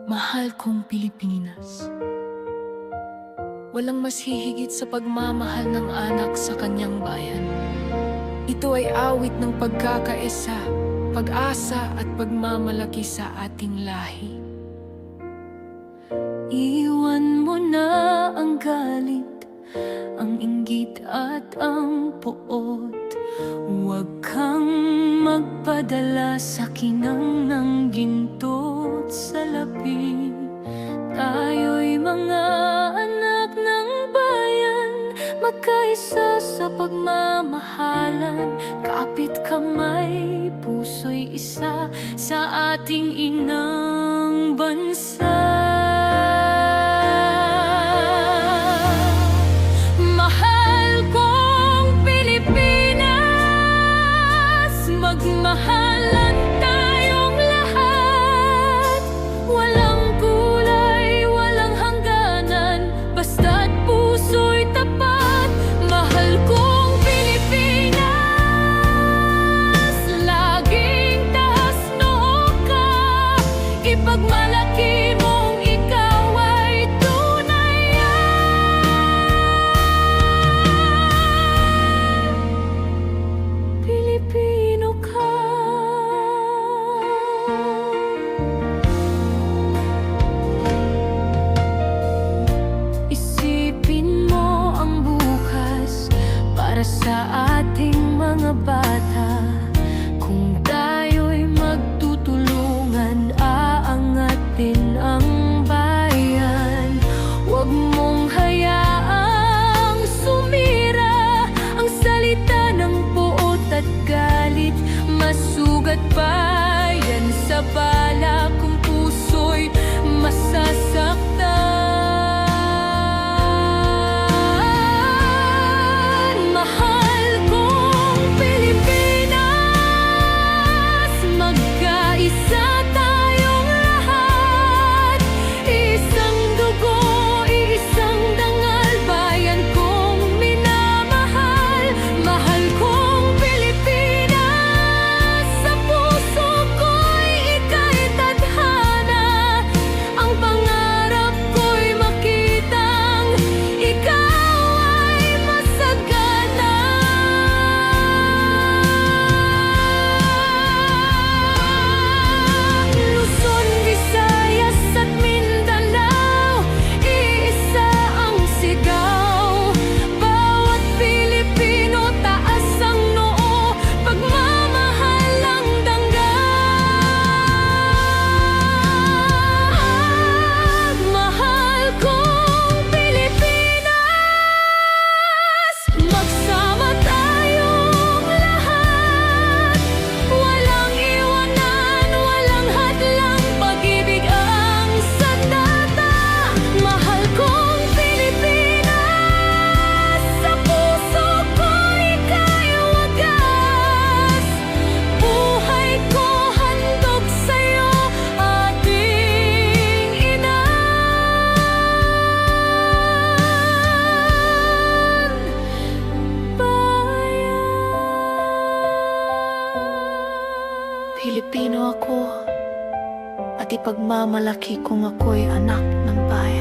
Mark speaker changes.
Speaker 1: Mahal kong Pilipinas, walang mas hihigit sa pagmamahal ng anak sa kanyang bayan. Ito ay awit ng pagkakaisa, pag-asa at pagmamalaki sa ating lahi. Iwan mo na ang galit, ang inggit at ang poot. Huwag kang magpadala sa kinang ng ginto at salapi. Tayo'y mga anak ng bayan, magkaisa sa pagmamahalan. Kapit kamay, puso'y isa sa ating inang bansa. Magmahalan tayong lahat, walang kulay, walang hangganan, basta't puso'y tapat. Mahal kong Pilipinas, laging taas noo ka, ipagmalaki mong ikaw ay tunay. Pilipino ka. Isipin mo ang bukas para sa ating mga bata. Kung tayo'y magtutulungan, aangatin ang bayan. Huwag mong hayaang sumira ang salita ng puot at galit. Masugat pa yan sa bala kung puso'y masasaktan. Mahal kong Pilipinas, magkaisa tayong lahat. Iisang dugo, iisang dangal, bayan kong minamahal. Mahal kong Pilipinas, sa puso ko'y ika'y tadhana. Ang pangarap ko'y makitang ikaw ay masagana. Luzon, Visayas at Mindanao, iisa ang sigaw. Bawat Pilipino, taas ang noo, pagmamahal ang dangga. Mahal kong Pilipinas, magsama tayong lahat. Walang iwanan, walang hadlang, pag-ibig ang sandata. Mahal kong Pilipinas, sa puso ko ika'y wagas. Buhay ko handog sa'yo, ating ina. Bayan. Pilipino ako, at ipagmamalaki kung ako'y anak ng bayan.